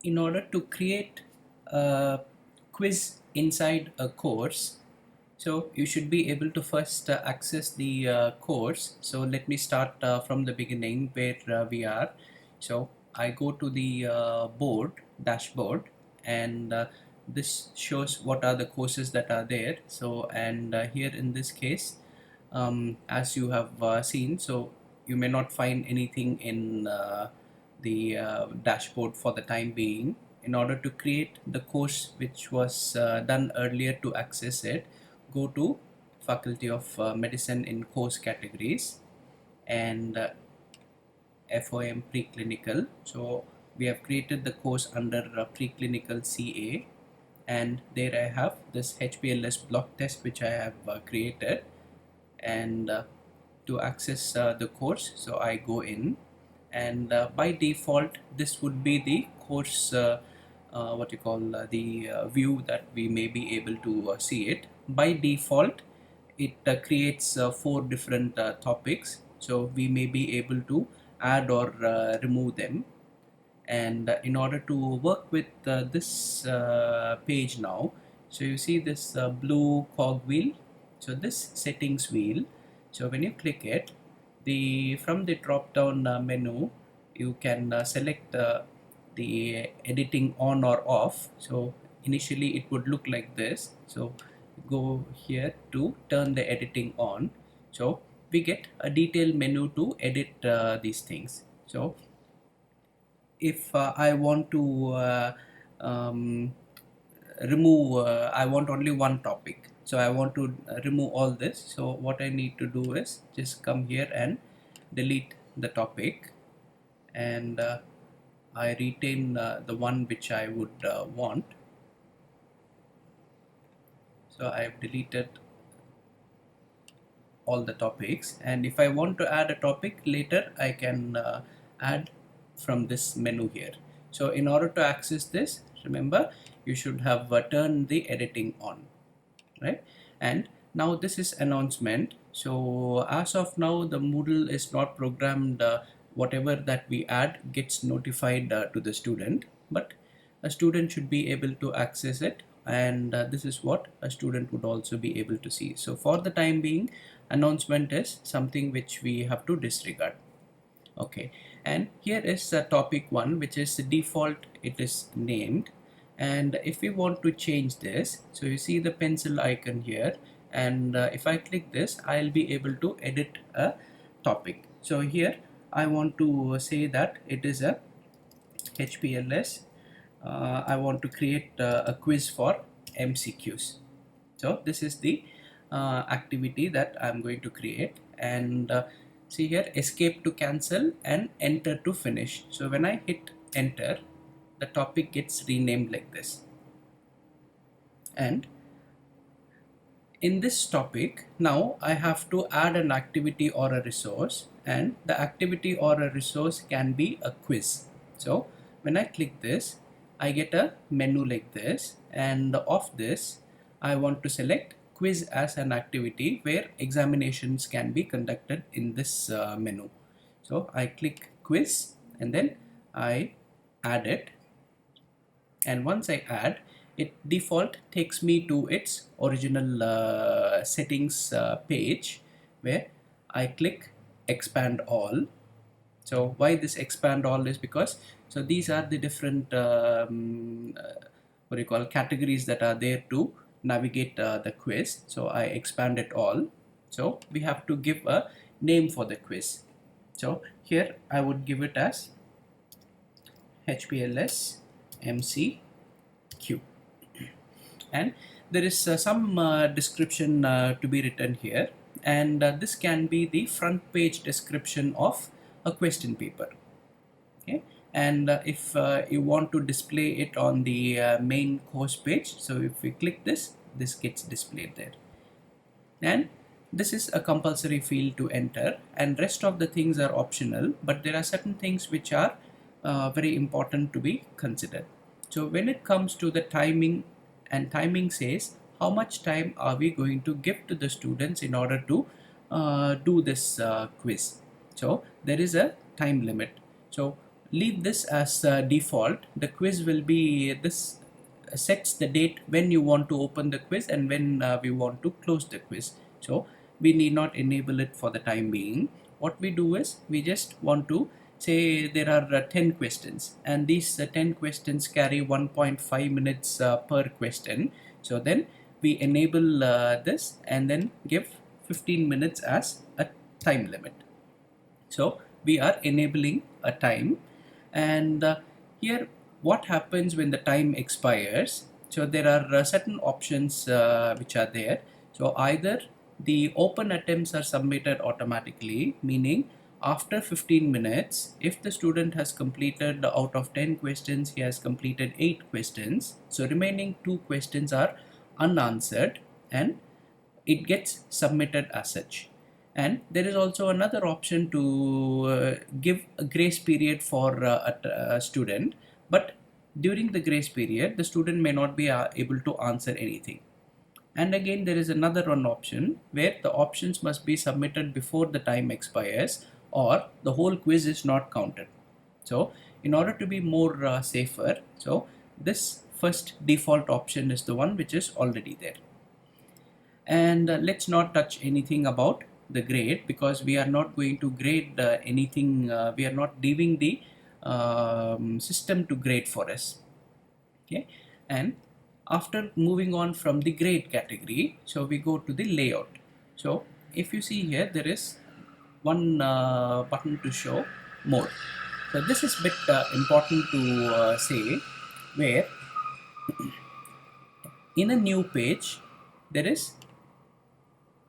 in order to create a quiz inside a course, so you should be able to first access the course. So let me start from the beginning where we are. So I go to the dashboard, and this shows what are the courses that are there. So, and here in this case, as you have seen, so you may not find anything in the dashboard for the time being. In order to create the course which was done earlier, to access it, go to Faculty of Medicine in course categories, and FOM preclinical. So we have created the course under preclinical CA, and there I have this HPLS block test which I have created. And to access the course, so I go in, and by default this would be the course what you call the view that we may be able to see it. By default it creates four different topics, so we may be able to add or remove them. And in order to work with this page now, so you see this blue cog wheel, so this settings wheel. So when you click it, the from the drop down menu, you can select the editing on or off. So initially it would look like this, so go here to turn the editing on. So we get a detailed menu to edit these things. So if I want to um, remove, I want only one topic, so I want to remove all this. So what I need to do is just come here and delete the topic, and I retain the one which I would want. So I have deleted all the topics, and if I want to add a topic later, I can add from this menu here. So in order to access this, remember, you should have turned the editing on, right? And now this is announcement. So as of now the Moodle is not programmed, whatever that we add gets notified to the student, but a student should be able to access it, and this is what a student would also be able to see. So for the time being, announcement is something which we have to disregard. Okay, and here is topic 1, which is the default, it is named. And if we want to change this, so you see the pencil icon here, and if I click this, I'll be able to edit a topic. So here I want to say that it is a HPLS. I want to create a quiz for MCQs. So this is the activity that I'm going to create, and see here, escape to cancel and enter to finish. So when I hit enter, the topic gets renamed like this. And in this topic, now I have to add an activity or a resource, and the activity or a resource can be a quiz. So when I click this, I get a menu like this, and of this I want to select quiz as an activity where examinations can be conducted in this menu. So I click quiz, and then I add it, and once I add it, default takes me to its original settings page, where I click expand all. So why this expand all is because, so these are the different what do you call, categories that are there to navigate the quiz. So I expand it all. So we have to give a name for the quiz. So here I would give it as HPLS MCQ, and there is some description to be written here, and this can be the front page description of a question paper. Okay, and if you want to display it on the main course page, so if we click this, this gets displayed there. And this is a compulsory field to enter, and rest of the things are optional, but there are certain things which are very important to be considered. So when it comes to the timing, and timing says how much time are we going to give to the students in order to do this quiz. So there is a time limit. So leave this as default. The quiz will be this sets the date when you want to open the quiz and when we want to close the quiz. So we need not enable it for the time being. What we do is we just want to say there are 10 questions, and these 10 questions carry 1.5 minutes per question. So then we enable this and then give 15 minutes as a time limit. So we are enabling a time, and here what happens when the time expires. So there are certain options which are there. So either the open attempts are submitted automatically, meaning after 15 minutes, if the student has completed out of 10 questions, he has completed 8 questions. So remaining 2 questions are unanswered and it gets submitted as such. And there is also another option to give a grace period for a student, but during the grace period the student may not be able to answer anything. And again there is another one option where the options must be submitted before the time expires or the whole quiz is not counted. So in order to be more safer, so this first default option is the one which is already there. And let's not touch anything about the grade, because we are not going to grade anything. We are not leaving the system to grade for us. Okay, and after moving on from the grade category, so we go to the layout. So if you see here, there is one button to show more. So this is a bit important to say, where in a new page there is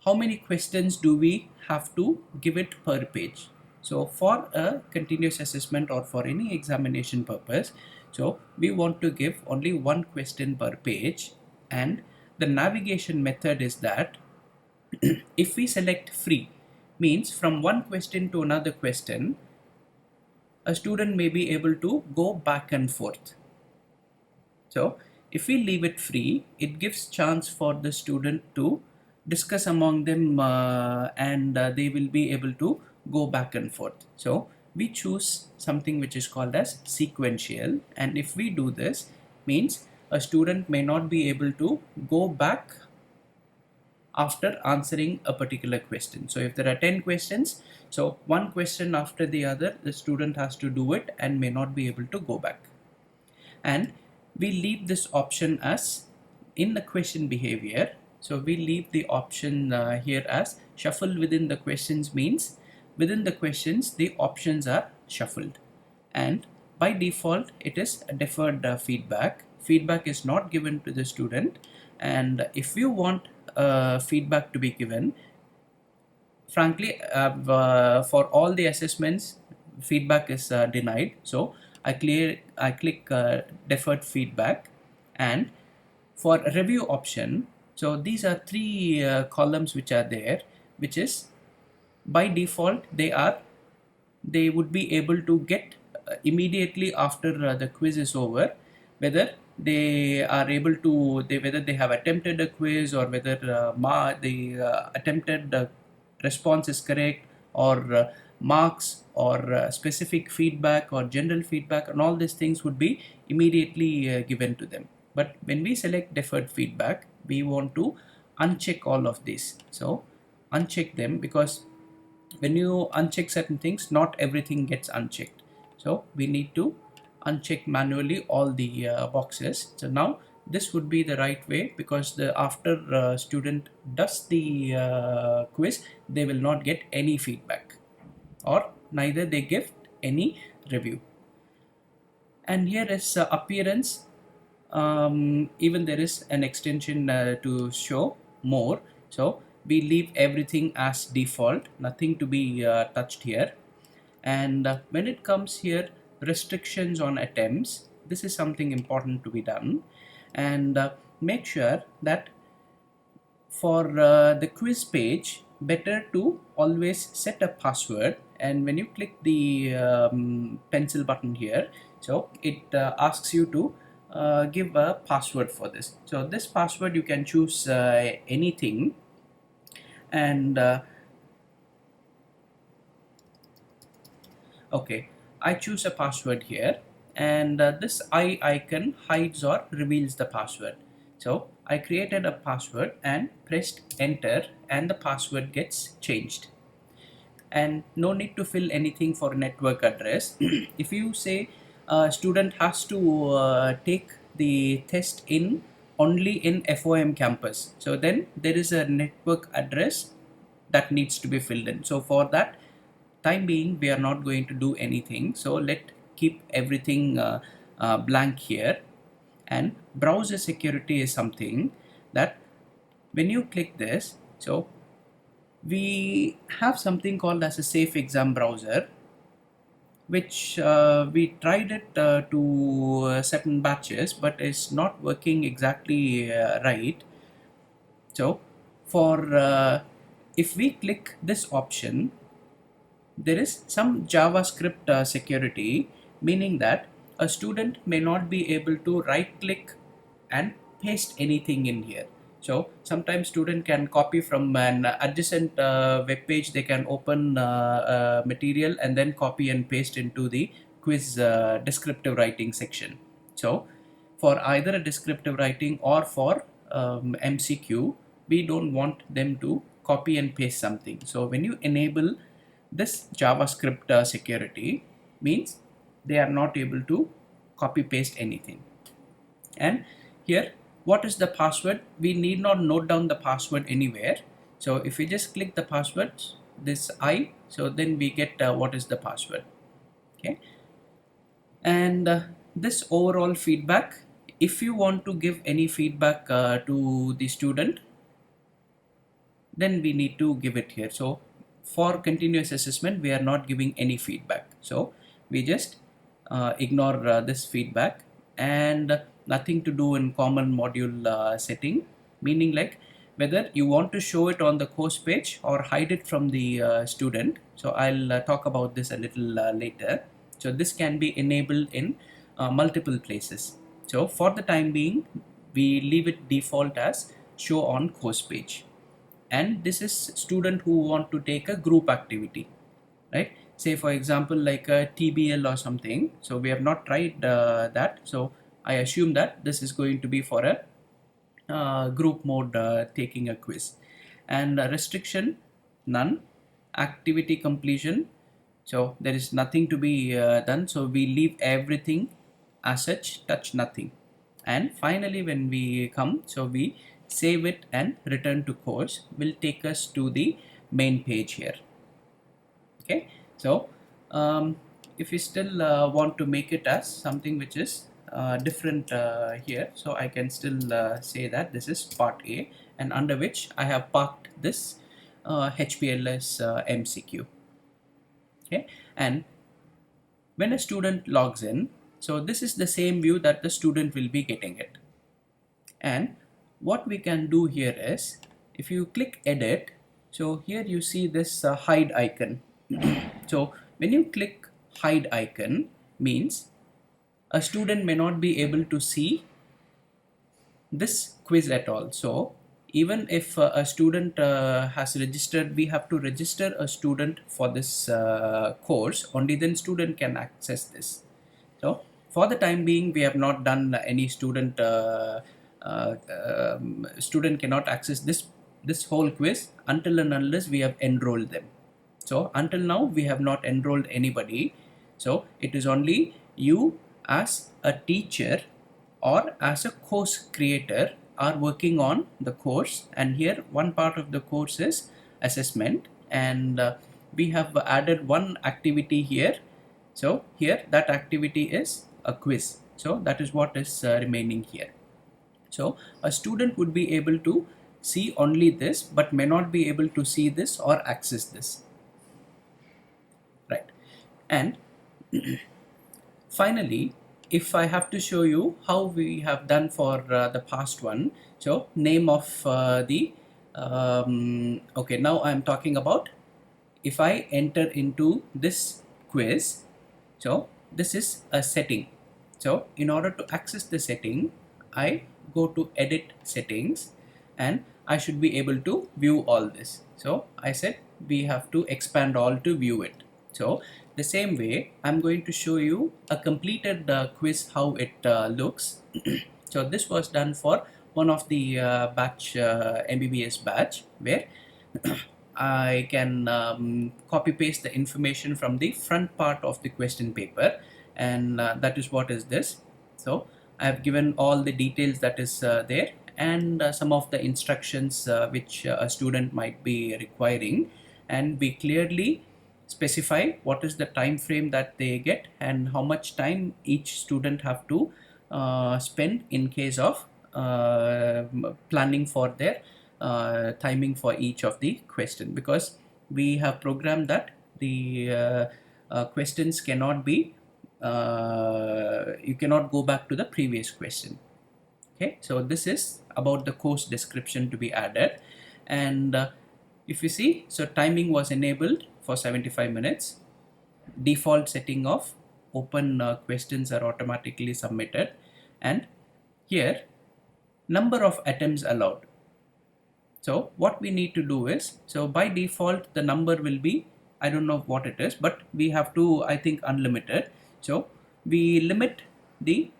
how many questions do we have to give it per page. So for a continuous assessment or for any examination purpose, so we want to give only one question per page, and the navigation method is that if we select free, means from one question to another question, a student may be able to go back and forth. So if we leave it free, it gives chance for the student to discuss among them and they will be able to go back and forth. So we choose something which is called as sequential, and if we do this, means a student may not be able to go back after answering a particular question. So if there are 10 questions, so one question after the other, the student has to do it and may not be able to go back. And we leave this option as in the question behavior. So we leave the option here as shuffle within the questions, means within the questions the options are shuffled, and by default it is a deferred feedback. Feedback is not given to the student, and if you want feedback to be given, frankly for all the assessments feedback is denied. So I click deferred feedback, and for review option, so these are three columns which are there, which is by default they would be able to get immediately after the quiz is over, whether they are able to whether they have attempted a quiz, or whether the attempted response is correct, or marks, or specific feedback or general feedback, and all these things would be immediately given to them. But when we select deferred feedback, we want to uncheck all of these. So uncheck them, because when you uncheck certain things, not everything gets unchecked. So we need to uncheck manually all the boxes. So now this would be the right way, because the after student does the quiz, they will not get any feedback, or neither they give any review. And here is appearance. Even there is an extension to show more. So we leave everything as default, nothing to be touched here. And when it comes here, restrictions on attempts, this is something important to be done. And make sure that for the quiz page, better to always set a password. And when you click the pencil button here, so it asks you to give a password for this. So this password you can choose anything, and okay, I choose a password here, and this eye icon hides or reveals the password. So I created a password and pressed enter, and the password gets changed. And no need to fill anything for network address. If you say a student has to take the test in only in FOM campus, so then there is a network address that needs to be filled in. So for that time being, we are not going to do anything. So let keep everything blank here. And browser security is something that when you click this, so we have something called as a safe exam browser, which we tried it to certain batches, but it's not working exactly right. So for if we click this option, there is some JavaScript security, meaning that a student may not be able to right click and paste anything in here. So sometimes student can copy from an adjacent web page. They can open material and then copy and paste into the quiz descriptive writing section. So for either a descriptive writing or for MCQ, we don't want them to copy and paste something. So when you enable this JavaScript security, means they are not able to copy paste anything. And here, what is the password? We need not note down the password anywhere. So if we just click the password, this I, so then we get what is the password. Okay. And this overall feedback, if you want to give any feedback to the student, then we need to give it here. So for continuous assessment, we are not giving any feedback. So we just ignore this feedback, and nothing to do in common module setting, meaning like whether you want to show it on the course page or hide it from the student. So I'll talk about this a little later. So this can be enabled in multiple places. So for the time being, we leave it default as show on course page. And this is student who want to take a group activity, right? Say for example like a TBL or something. So we have not tried that, so I assume that this is going to be for a group mode taking a quiz. And restriction none, activity completion, so there is nothing to be done, so we leave everything as such, touch nothing. And finally when we come, so we save it and return to course, will take us to the main page here. Okay, so if we still want to make it as something which is different here, so I can still say that this is part A, and under which I have parked this HPLS MCQ. Okay, and when a student logs in, so this is the same view that the student will be getting it. And what we can do here is, if you click edit, so here you see this hide icon. So when you click hide icon, means a student may not be able to see this quiz at all. So even if a student has registered, we have to register a student for this course, only then student can access this. So for the time being, we have not done any student student cannot access this whole quiz until and unless we have enrolled them. So until now we have not enrolled anybody, so it is only you as a teacher or as a course creator are working on the course. And here one part of the course is assessment, and we have added one activity here. So here that activity is a quiz, so that is what is remaining here. So a student would be able to see only this, but may not be able to see this or access this, right? And finally, if I have to show you how we have done for the past one, so name of okay, now I'm talking about if I enter into this quiz, so this is a setting. So in order to access the setting, I go to edit settings, and I should be able to view all this. So I said we have to expand all to view it. So the same way, I'm going to show you a completed quiz, how it looks. So this was done for one of the batch, MBBS batch, where I can copy paste the information from the front part of the question paper, and that is what is this. So I have given all the details that is there, and some of the instructions which a student might be requiring, and we clearly specify what is the time frame that they get and how much time each student have to spend in case of planning for their timing for each of the question, because we have programmed that the questions cannot be you cannot go back to the previous question. Okay, so this is about the course description to be added. And if you see, so timing was enabled for 75 minutes. Default setting of open questions are automatically submitted, and here number of attempts allowed. So what we need to do is, so by default the number will be, I don't know what it is, but we have to, I think, unlimited. So we limit the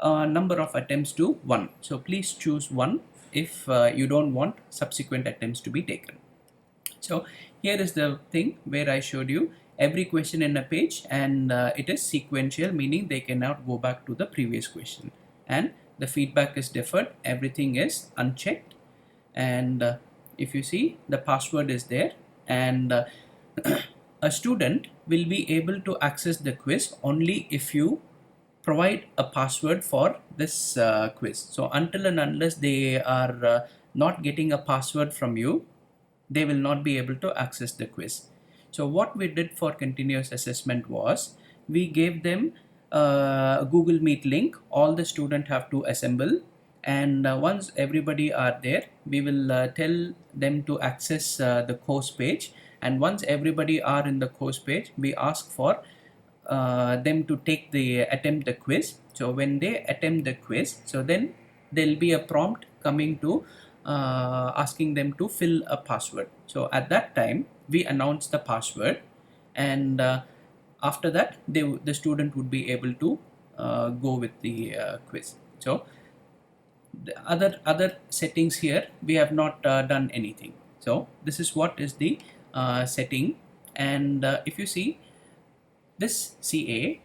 number of attempts to 1. So please choose 1 if you don't want subsequent attempts to be taken. So here is the thing where I showed you every question in a page, and it is sequential, meaning they cannot go back to the previous question, and the feedback is deferred, everything is unchecked. And if you see, the password is there, and a student will be able to access the quiz only if you provide a password for this quiz. So until and unless they are not getting a password from you, they will not be able to access the quiz. So what we did for continuous assessment was, we gave them a Google Meet link. All the students have to assemble, and once everybody are there, we will tell them to access the course page. And once everybody are in the course page, we ask for them to take the attempt the quiz. So when they attempt the quiz, so then there'll be a prompt coming to asking them to fill a password. So at that time we announce the password, and after that the student would be able to go with the quiz. So the other settings here, we have not done anything. So this is what is the setting. And if you see this CA,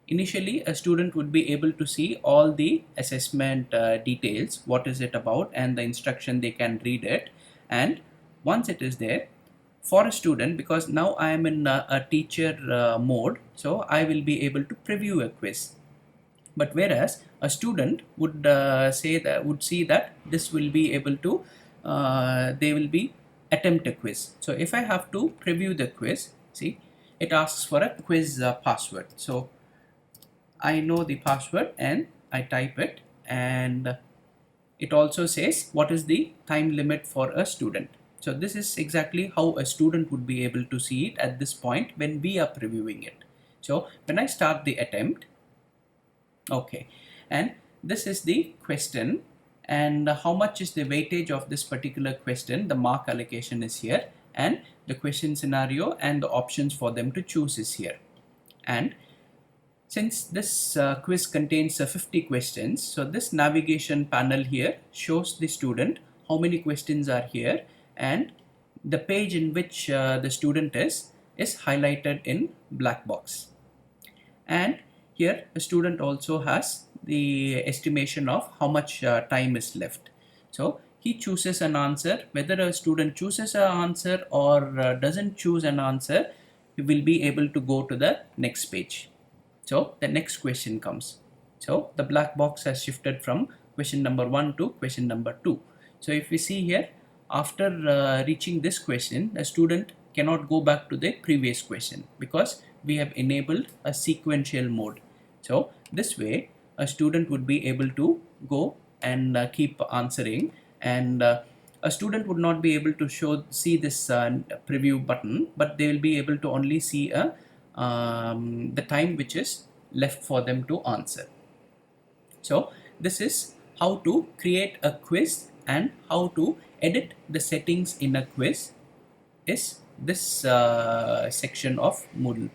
initially a student would be able to see all the assessment details, what is it about, and the instruction, they can read it. And once it is there, for a student, because now I am in a teacher mode, so I will be able to preview a quiz. But whereas a student would see that this will be able to they will be attempt a quiz. So if I have to preview the quiz, see, it asks for a quiz password. So I know the password and I type it, and it also says what is the time limit for a student. So this is exactly how a student would be able to see it at this point when we are previewing it. So when I start the attempt, okay, and this is the question, and how much is the weightage of this particular question, the mark allocation is here, and the question scenario and the options for them to choose is here. And since this quiz contains 50 questions, so this navigation panel here shows the student how many questions are here, and the page in which the student is highlighted in black box. And here a student also has the estimation of how much time is left. So he chooses an answer. Whether a student chooses an answer or doesn't choose an answer, he will be able to go to the next page. So the next question comes. So the black box has shifted from question number 1 to question number 2. So if we see here, after reaching this question, a student cannot go back to the previous question because we have enabled a sequential mode. So this way a student would be able to go and keep answering, and a student would not be able to see this preview button, but they will be able to only see the time which is left for them to answer. So this is how to create a quiz and how to edit the settings in a quiz is this section of Moodle.